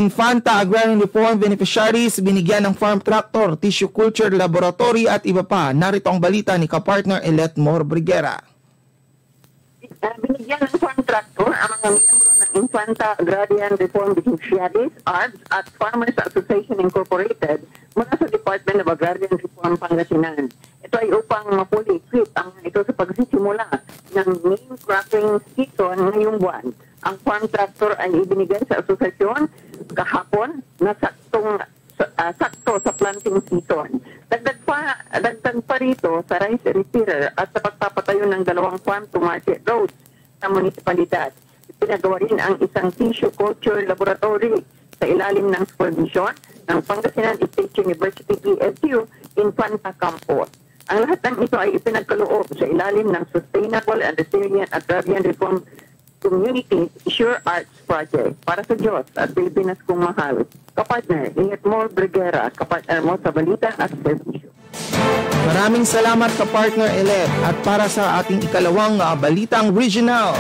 Infanta Agrarian Reform Beneficiaries binigyan ng farm tractor, tissue culture laboratory at iba pa. Narito ang balita ni kapartner Elet Mor Briguera. Binigyan ng farm tractor ang mga miyembro ng Infanta Agrarian Reform Beneficiaries, ARBS, at Farmers Association Incorporated mula sa Department of Agrarian Reform Pangasinan. Ito ay upang mapuli equip ang ito sa pagsisimula ng main cropping season ngayong buwan. Ang farm tractor ay ibinigay sa asosasyon kahapon na sakto sa planting season. Dagdag pa rito sa rice retailer at sa pagpapatayo ng 2 farm-to-market roads sa munisipalidad. Pinagawa rin ang isang tissue culture laboratory sa ilalim ng supervision ng Pangasinan State University PSU Infanta Campus. Ang lahat ng ito ay ipinagkaloob sa ilalim ng Sustainable and Resilient Agrarian Reform Community Sure Arts Project. Para sa Diyos at Pilipinas kong mahal, kapartner Elet Mor Briguera, kapartner mo sa balita at servisyo. Maraming salamat kapartner Elet. At para sa ating ikalawang balitang regional,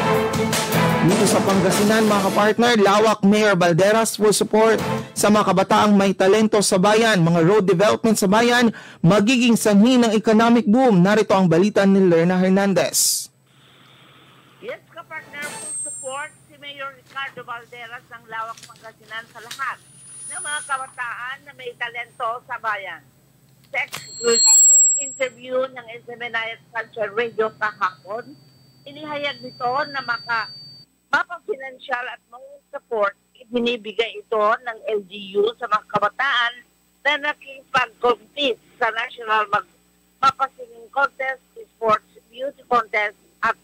dito sa Pangasinan mga kapartner, lawak Mayor Balderas full support sa mga kabataang may talento sa bayan, mga road development sa bayan, magiging sanhi ng economic boom. Narito ang balita ni Lerna Hernandez. Yes, kapartner, full support si Mayor Ricardo Balderas ng lawak Pangasinan sa lahat ng mga kabataan na may talento sa bayan. Sa exclusive interview ng SMNI Culture Radio kahapon, inihayag nito na mapapinansyal at moral support ibinibigay ito ng LGU sa mga kabataan na nakipag-compete sa National Mapasinging Contest, Sports Beauty Contest at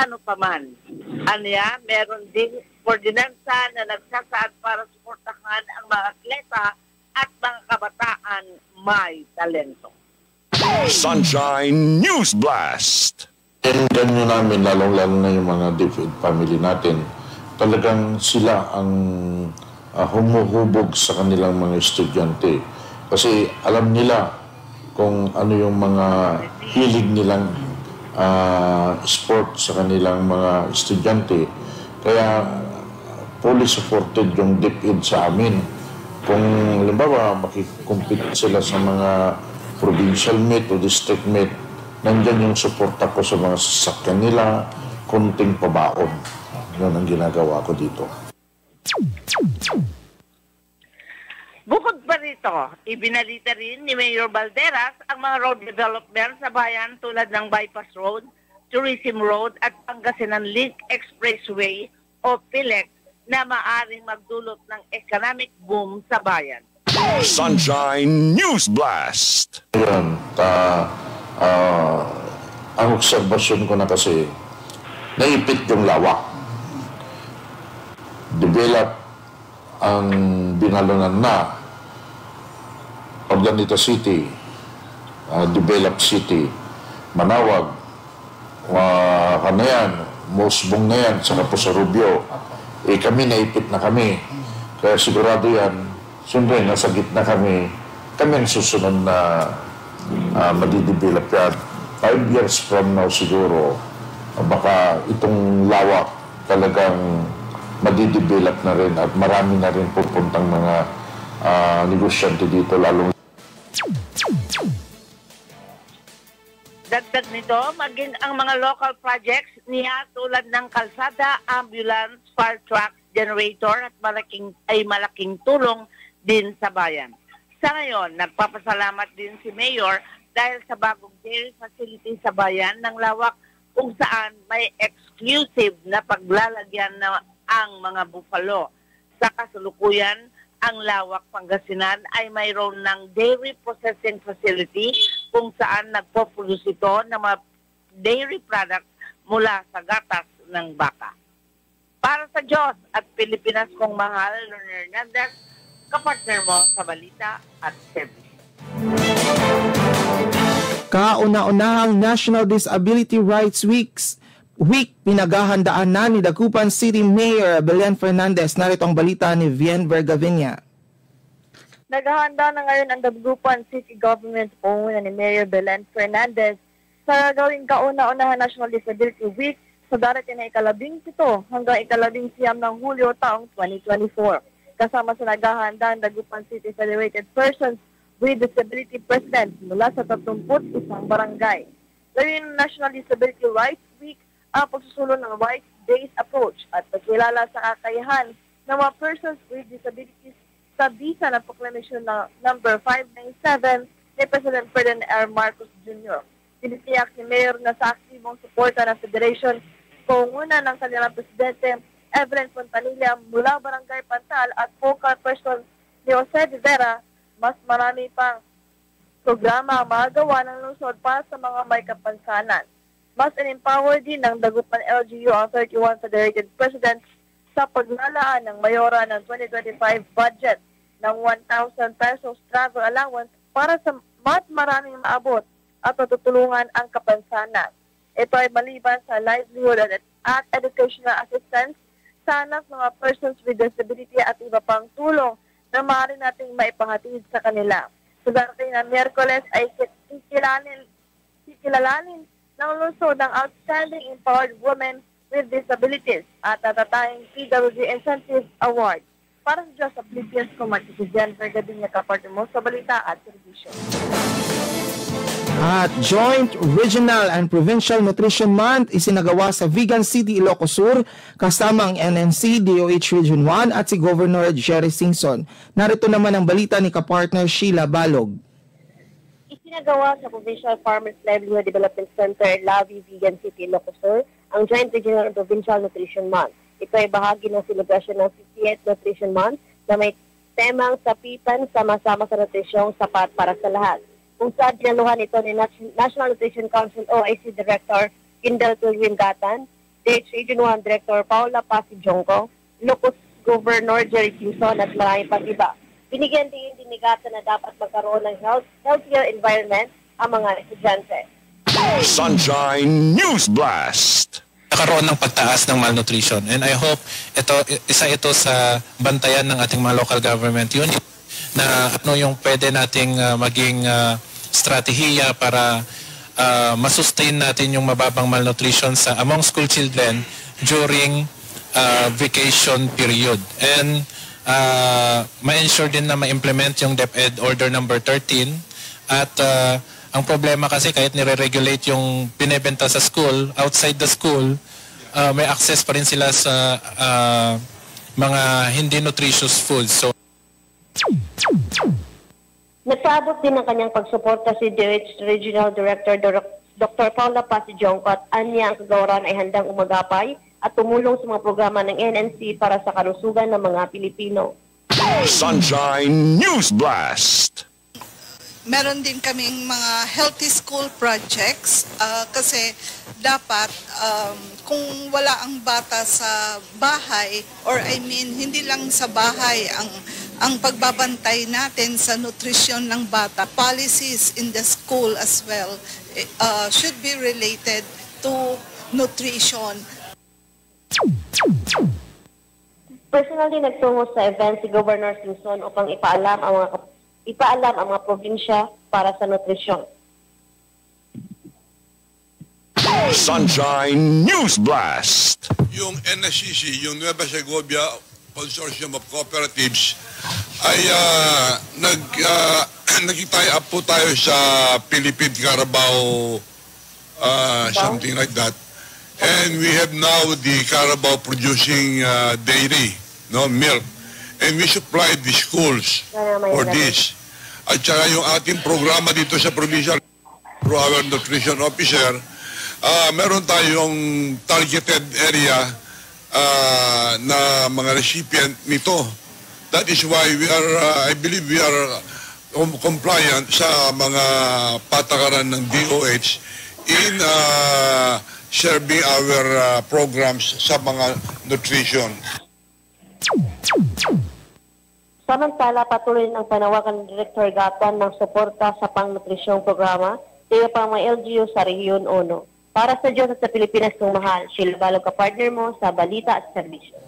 ano paman. Anya, meron ding ordinansa na nagsasaad para suportahan ang mga atleta at mga kabataan may talento. Sunshine News Blast! Ganyan namin, lalong-lalo na yung mga DepEd family natin, talagang sila ang humuhubog sa kanilang mga estudyante. Kasi alam nila kung ano yung mga hilig nilang sport sa kanilang mga estudyante. Kaya fully supported yung DepEd sa amin. Kung halimbawa makikompete sila sa mga provincial meet o district meet, nandyan yung suporta ko sa mga sasakyan nila, kunting pabaon. Yun ang ginagawa ko dito. Bukod pa rito, ibinalita rin ni Mayor Balderas ang mga road development sa bayan tulad ng Bypass Road, Tourism Road at Pangasinan Link Expressway o PILEX na maaring magdulot ng economic boom sa bayan. Sunshine News Blast! Yan, ang obserbasyon ko na kasi, naipit yung lawak. Develop ang binalunan na Ordaneta City, Develop City, Manawag, Kanayan, Mosbong na yan, saka po sa Rubio. Kami naipit na kami. Kaya sigurado yan, siyempre nasa gitna kami ang susunod na madidevelop yan. 5 years from now siguro, baka itong lawak talagang madidevelop na rin at marami na rin pupuntang mga negosyante dito lalong. Dagdag nito, maging ang mga local projects niya tulad ng kalsada, ambulance, fire truck, generator at malaking tulong din sa bayan. Sa ngayon, nagpapasalamat din si Mayor dahil sa bagong dairy facility sa bayan ng lawak kung saan may exclusive na paglalagyan na ang mga buffalo. Sa kasalukuyan, ang lawak Pangasinan ay mayroon ng dairy processing facility kung saan nagpo-produce ito ng mga dairy products mula sa gatas ng baka. Para sa Diyos at Pilipinas kong mahal, Lerna Hernandez, kapartner mo sa balita at service. Kauna-unahang National Disability Rights Week pinaghahandaan na ni Dagupan City Mayor Belen Fernandez. Narito ang balita ni Vien Vergavinia. Naghahanda na ngayon ang Dagupan City Government o ni Mayor Belen Fernandez sa gawing kauna-unahang National Disability Week sa darating na ika-17 hanggang ika-19 ng Hulyo taong 2024. Kasama sa naghahanda ang Dagupan City Federated Persons with Disability President mula sa 31 barangay. Layunin ng National Disability Rights Week ang pagsusulong ng rights-based approach at pagkilala sa kakayahan ng mga persons with disabilities sa bisa ng Proclamation number 597 ni President Ferdinand R. Marcos Jr. Tinitiyak ni Mayor na sa aktibong suporta ng Federation pangunguna ng kanilang Presidente Evelyn Fontanilla mula Barangay Pantal at focal person ni Jose Rivera, mas marami pang programa ang magagawa ng lungsod para sa mga may kapansanan. Mas in-empower din ng Dagupan LGU ang 31 Federated Presidents sa paglalaan ng mayora ng 2025 budget ng 1,000 pesos travel allowance para sa mas maraming maabot at matutulungan ang kapansanan. Ito ay maliban sa livelihood at educational assistance sa anak mga persons with disability at iba pang tulong na maaari nating maipahatid sa kanila. Sa darating na Miyerkules ay kikilalanin ng lungsod ng Outstanding Empowered Women with Disabilities at natatayang PWD Incentive Award. Para sa Diyos sa Philippines, kumakiti Jennifer Gadinya, kaparte mo sa balita at servisyo. At Joint Regional and Provincial Nutrition Month isinagawa sa Vigan City, Ilocos Sur kasama ang NNC, DOH Region 1 at si Governor Jerry Singson. Narito naman ang balita ni kapartner Sheila Balog. Isinagawa sa Provincial Farmers Livelihood Development Center, Lavi, Vigan City, Ilocos Sur ang Joint Regional and Provincial Nutrition Month. Ito ay bahagi ng celebration ng 58th Nutrition Month na may temang sapitan sama-sama sa nutrisyong sapat para sa lahat. Kung saan dinaluhan ito ni National Nutrition Council OIC Director Kindle Tulwin-Gatan, DH Region 1 Director Paula Pasi-Jongko, Ilocos Governor Jerry Singson at marami pang iba. Binigyan din ni Gatan na dapat magkaroon ng healthier environment ang mga estudyante. Sunshine News Blast. Nakaroon ng pagtaas ng malnutrition, and I hope isa ito sa bantayan ng ating mga local government unit na ano yung pwede nating maging strategiya para masustain natin yung mababang malnutrition sa among school children during vacation period, and ma-ensure din na ma-implement yung DepEd Order number 13 at ang problema kasi kahit nire-regulate yung binebenta sa school, outside the school, may access pa rin sila sa mga hindi nutritious foods. So nagpaabot din ng kanyang pagsuporta si DOH Regional Director Dr. Paula Pasi-Jongko at anya ang kagawaran ay handang umagapay at tumulong sa mga programa ng NNC para sa kalusugan ng mga Pilipino. Sunshine News Blast. Meron din kaming mga healthy school projects kasi dapat kung wala ang bata sa bahay, or I mean hindi lang sa bahay ang pagbabantay natin sa nutrisyon ng bata, policies in the school as well should be related to nutrition. Personally, nagtungo sa event si Governor Singson upang ipaalam ang mga probinsya para sa nutrisyon. Sunshine News Blast. Yung NSCC, yung Nueva Segovia Consortium of Cooperatives, ay nag-tie up po tayo sa Philippine Carabao, something like that. And we have now the Carabao producing dairy, milk. And we supply the schools for this. At saka yung ating programa dito sa provincial through our nutrition officer, meron tayong targeted area na mga recipient nito. That is why we are, I believe we are compliant sa mga patakaran ng DOH in serving our programs sa mga nutrition. Samantala, patuloy ang panawagan ng Director Gatan ng suporta sa pangnutrisyong programa sa pang mga LGU sa Rehiyon 1. Para sa Diyos at sa Pilipinas kong mahal, Sheila Balog ka partner mo sa Balita at Serbisyo.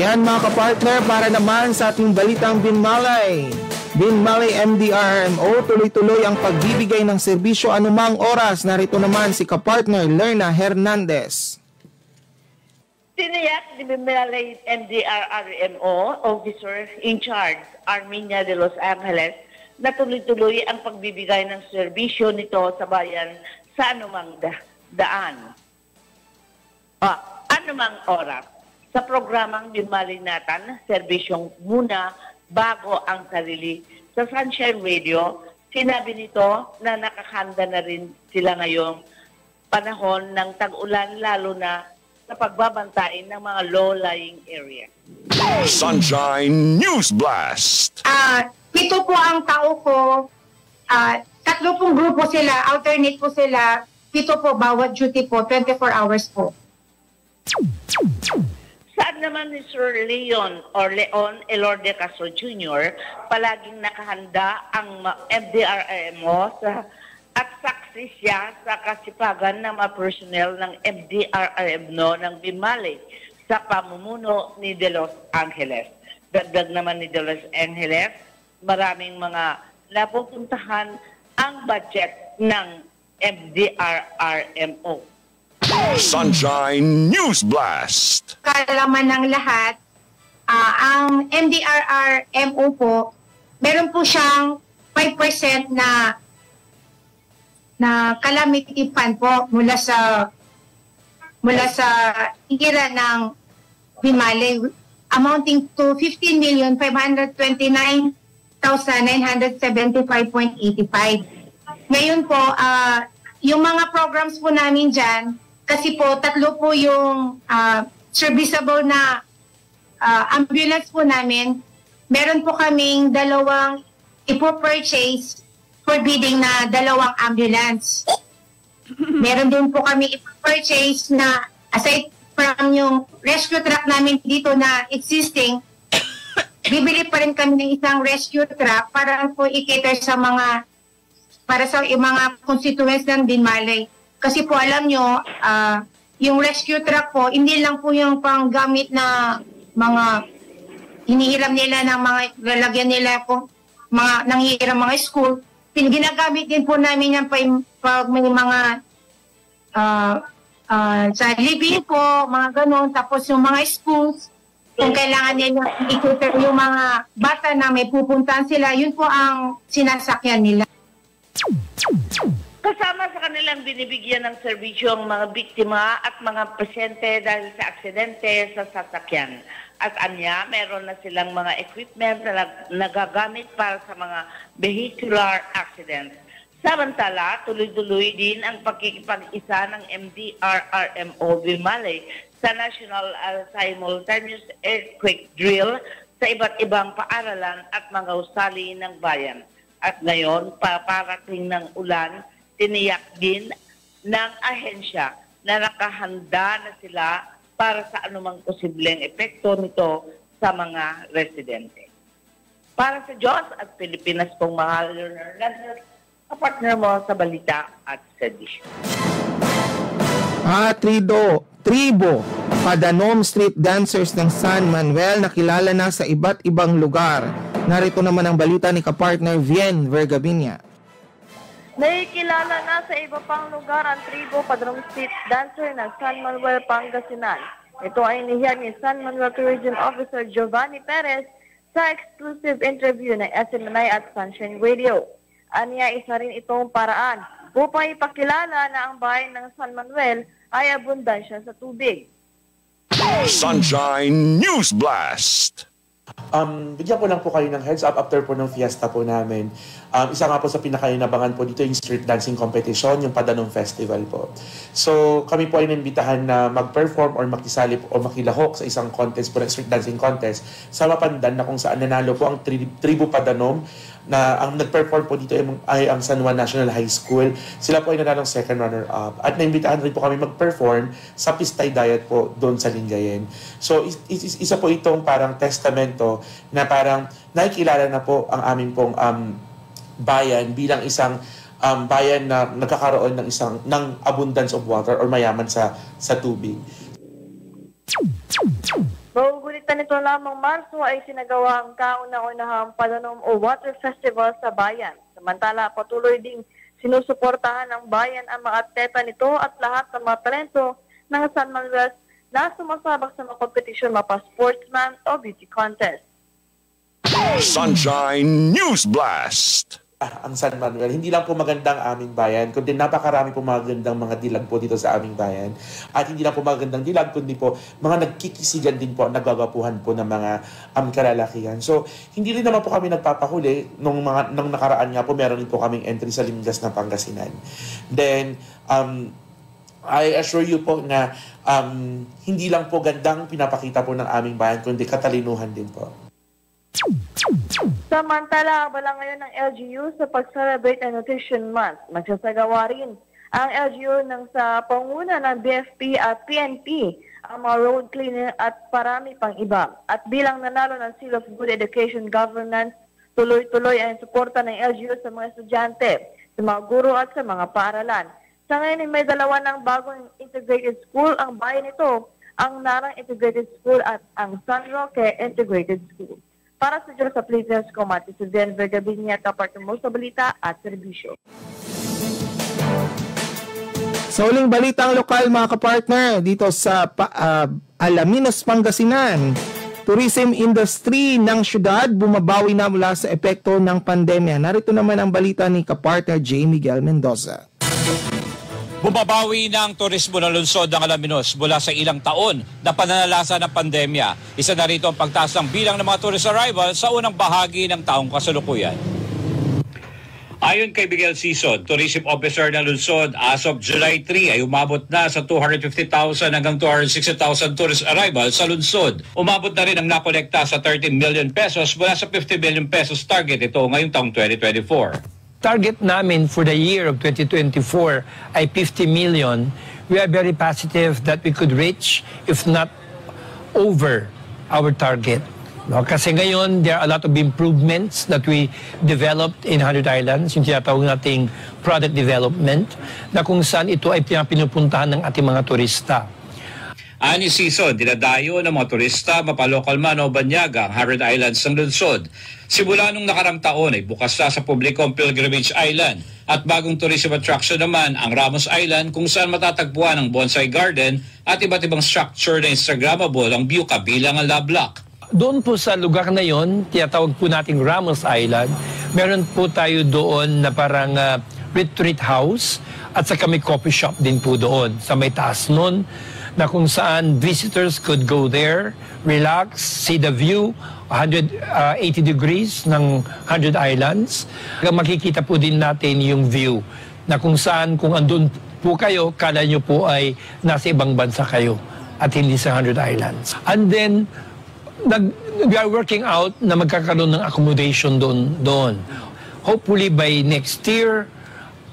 Yan mga kapartner, para naman sa ating Balitang Binmalay. Binmaley MDRMO, tuloy-tuloy ang pagbibigay ng serbisyo anumang oras. Narito naman si kapartner Lerna Hernandez. Tiniyak ni Binmaley MDRRMO, Officer in Charge, Armenia de Los Angeles, na tuloy-tuloy ang pagbibigay ng serbisyo nito sa bayan sa anumang daan. Anumang oras. Sa programang Binmaley Natan, serbisyong muna bago ang sarili. Sa Sunshine Radio, sinabi nito na nakakahanda na rin sila ngayong panahon ng tag-ulan, lalo na sa pagbabantain ng mga low-lying area. Sunshine News Blast. Pito po ang tao ko. 3 pong grupo sila, alternate po sila. 7 po bawat duty po, 24 hours po. Saan naman ni Sir Leon Elorde Castro Jr. palaging nakahanda ang MDRRMO at saksi siya sa kasipagan ng mga personnel ng MDRRMO ng Binmaley sa pamumuno ni De Los Angeles. Dagdag naman ni De Los Angeles, maraming mga napupuntahan ang budget ng MDRRMO. Sunshine News Blast. Kalaman ng lahat, ang MDRRMO po, meron po siyang 5% na calamity fund po mula sa ira ng Binmaley, amounting to 15,529,975.85. Ngayon po, yung mga programs po namin dyan, kasi po 3 po yung serviceable na ambulance po namin. Meron po kaming 2 ipo-purchase for bidding na 2 ambulance. Meron din po kami ipo-purchase na aside from yung rescue truck namin dito na existing, bibili pa rin kami ng isang rescue truck para po i-cater sa mga constituents ng Binmaley. Kasi po alam nyo, yung rescue truck po, hindi lang po yung panggamit na mga hinihiram nila ng mga lalagyan nila po, mga nanghihiram mga school. Ginagamit din po namin yan pag may mga sa living po, mga ganon. Tapos yung mga schools, kung kailangan nila i-tutor yung mga bata na may pupuntahan sila, yun po ang sinasakyan nila. Kasama sa kanilang binibigyan ng serbisyo ang mga biktima at mga pasyente dahil sa aksidente sa sasakyan. At anya, meron na silang mga equipment na nagagamit para sa mga vehicular accidents. Samantala, tuloy-tuloy din ang pagkikipag-isa ng MDRRMO Binmaley sa National Simultaneous Earthquake Drill sa iba't ibang paaralan at mga usali ng bayan. At ngayon, paparating ng ulan, tiniyak din ng ahensya na nakahanda na sila para sa anumang posibleng epekto nito sa mga residente. Para sa Diyos at Pilipinas pong mahal, learner, kapartner mo sa balita at serbisyo. Tribo, Padanom Street Dancers ng San Manuel nakilala na sa iba't ibang lugar. Narito naman ang balita ni kapartner Vien Vergabinia. Nakikilala na sa iba pang lugar ang Tribo Padanom Street Dancer ng San Manuel, Pangasinan. Ito ay inihiyag ni San Manuel Tourism Officer Giovanni Perez sa exclusive interview ng SMNI at Sunshine Radio. Aniya, isa rin itong paraan upang ipakilala na ang bayan ng San Manuel ay abundansya sa tubig. Sunshine News Blast. Bigyan ko lang po kayo ng heads up after po ng fiesta po namin. Isa nga po sa pinakainabangan po dito yung street dancing competition, yung Padanom Festival po. So kami po ay naimbitahan na mag-perform or makisali o makilahok sa isang contest po, street dancing contest sa Mapandan, na kung saan nanalo po ang Tribo Padanom, na ang nag-perform po dito ay ang San Juan National High School. Sila po ay nanalong second runner-up. At naimbitahan rin po kami mag-perform sa Pistay Diet po doon sa Lingayen. So isa po itong parang testamento na parang nakikilala na po ang aming pong bayan bilang isang bayan na nagkakaroon ng abundance of water or mayaman sa tubig. Mauulit nito lamang Marso ay sinagawa ang kauna-unahang pananom o water festival sa bayan. Samantala, patuloy ding sinusuportahan ng bayan ang mga atleta nito at lahat ng mga talento ng San Manuel na sumasabak sa mga kompetisyon mapa sportsman o beauty contest. Sunshine News Blast. Ang San Manuel, hindi lang po maganda ang aming bayan, kundi napakarami po magandang mga dilag po dito sa aming bayan. At hindi lang po magandang dilag, kundi po mga nagkikisigan din po, nagagapuhan po ng mga kalalakihan. So, hindi rin naman po kami nagpapahuli. Nung nakaraan nga po, meron din po kaming entry sa Limgas ng Pangasinan. Then, I assure you po na hindi lang po gandang pinapakita po ng aming bayan, kundi katalinuhan din po. Samantala, abala ngayon ng LGU sa pag-celebrate ang Nutrition Month. Magsasagawa rin ang LGU ng sa panguna ng BFP at PNP, ang mga road cleaner at parami pang iba. At bilang nanalo ng Seal of Good Education Governance, tuloy-tuloy ang suporta ng LGU sa mga estudyante, sa mga guro at sa mga paaralan. Sa ngayon ay may dalawa ng bagong integrated school. Ang bayan nito, ang Narang Integrated School at ang San Roque Integrated School. Para sa Diyos sa Pilipinas, Comati, si Denver Gabinia, kapatid mo sa balita at serbisyo. Sa uling balitang lokal mga kapartner, dito sa Alaminos, Pangasinan, tourism industry ng syudad bumabawi na mula sa epekto ng pandemya. Narito naman ang balita ni kapartner J. Miguel Mendoza. Bumabawi na ang turismo ng lungsod ng Alaminos mula sa ilang taon na pananalasa ng pandemya. Isa na rito ang pagtaas ng bilang ng mga tourist arrival sa unang bahagi ng taong kasalukuyan. Ayon kay Miguel Sison, Tourism Officer ng lungsod, as of July 3 ay umabot na sa 250,000 hanggang 260,000 tourist arrival sa lungsod. Umabot na rin ang nakolekta sa 13 million pesos mula sa 50 million pesos target ito ngayong taong 2024. Target namin for the year of 2024 ay 50 million. We are very positive that we could reach, if not over, our target. No? Kasi ngayon, there are a lot of improvements that we developed in 100 Islands, yung tinatawag nating product development, na kung saan ito ay pinupuntahan ng ating mga turista. Ani Sison, dinadayo ng mga turista mapalokal man o banyaga ang 100 Islands ng lungsod. Simula nung nakarang taon ay bukas na sa publiko ang Pilgrimage Island at bagong tourism attraction naman ang Ramos Island kung saan matatagpuan ang bonsai garden at iba't ibang structure na Instagrammable ang view kabilang ang love lock. Doon po sa lugar na yon, tinatawag po nating Ramos Island, meron po tayo doon na parang retreat house at saka may coffee shop din po doon sa may taas nun, na kung saan visitors could go there, relax, see the view, 180 degrees ng 100 Islands. Makikita po din natin yung view na kung saan kung andun po kayo, kala nyo po ay nasa ibang bansa kayo at hindi sa 100 Islands. And then, we are working out na magkakaroon ng accommodation doon. Hopefully by next year,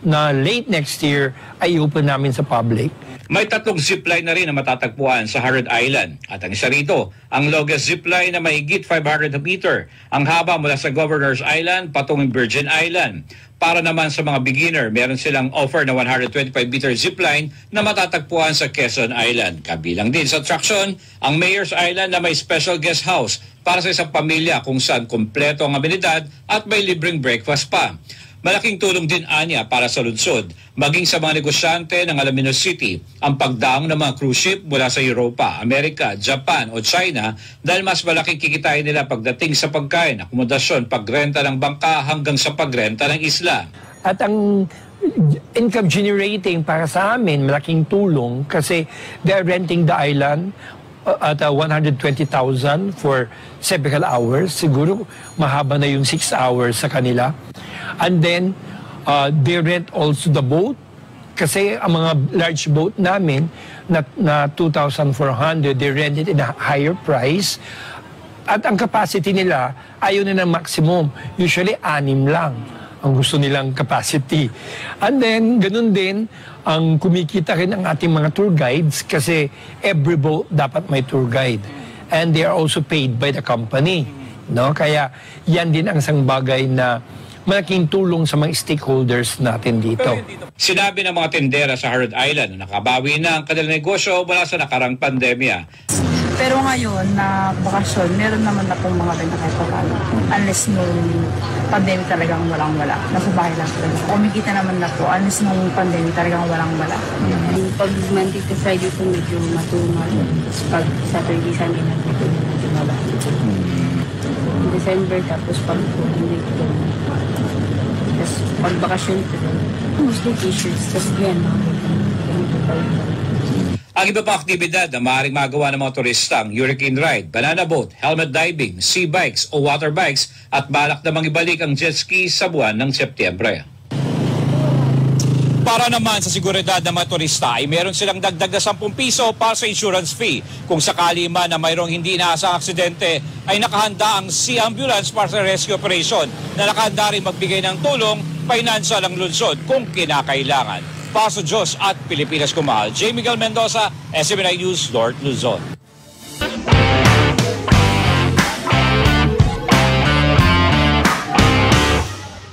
na late next year, ay open namin sa public. May 3 zipline na rin na matatagpuan sa 100 Island. At ang isa rito, ang longest zipline na mahigit 500 meter. Ang haba mula sa Governor's Island patungong Virgin Island. Para naman sa mga beginner, meron silang offer na 125-meter zipline na matatagpuan sa Quezon Island. Kabilang din sa attraction, ang Mayor's Island na may special guest house para sa isang pamilya kung saan kumpleto ang amenidad at may libreng breakfast pa. Malaking tulong din anya para sa lungsod, maging sa mga negosyante ng Alaminos City, ang pagdaong ng mga cruise ship mula sa Europa, Amerika, Japan o China dahil mas malaking kikitain nila pagdating sa pagkain, akomodasyon, pagrenta ng bangka hanggang sa pagrenta ng isla. At ang income generating para sa amin, malaking tulong kasi they're renting the island at 120,000 for several hours. Siguro mahaba na yung 6 hours sa kanila. And then, they rent also the boat. Kasi ang mga large boat namin na 2,400, they rent it in a higher price. At ang capacity nila, ayaw na ng maximum. Usually, 6 lang ang gusto nilang capacity. And then, ganun din, ang kumikita rin ang ating mga tour guides kasi every boat dapat may tour guide. And they are also paid by the company. No? Kaya yan din ang isang bagay na malaking tulong sa mga stakeholders natin dito. Sinabi ng mga tendera sa 100 Island na nakabawi na ang kanilang negosyo mula sa nakarang pandemya. Pero ngayon na bakasyon, meron naman na pong mga benta kahit paano. Unless nung pandemic talagang walang-wala. Nasa bahay lang talaga. Kumikita naman na po. Unless nung pandemic talagang walang-wala. Pag Monday to Friday po medyo matumal. Pag Saturday, Sunday na medyo mababa. December tapos pag po hindi po. Tapos pag bakasyon po, mostly t-shirts. Tapos yan, ang iba pa aktibidad na maaaring magawa ng mga turista ang hurricane ride, banana boat, helmet diving, sea bikes o water bikes at balak namang ibalik ang jet ski sa buwan ng Setyembre. Para naman sa seguridad ng mga turista ay meron silang dagdag na 10 piso para sa insurance fee. Kung sakali man na mayroong hindi inaasang aksidente ay nakahanda ang Sea Ambulance para sa rescue operation na nakahanda rin magbigay ng tulong financial ang lungsod kung kinakailangan. Paso Diyos at Pilipinas Kumahal. J. Miguel Mendoza, SMNI News, Lord Luzon.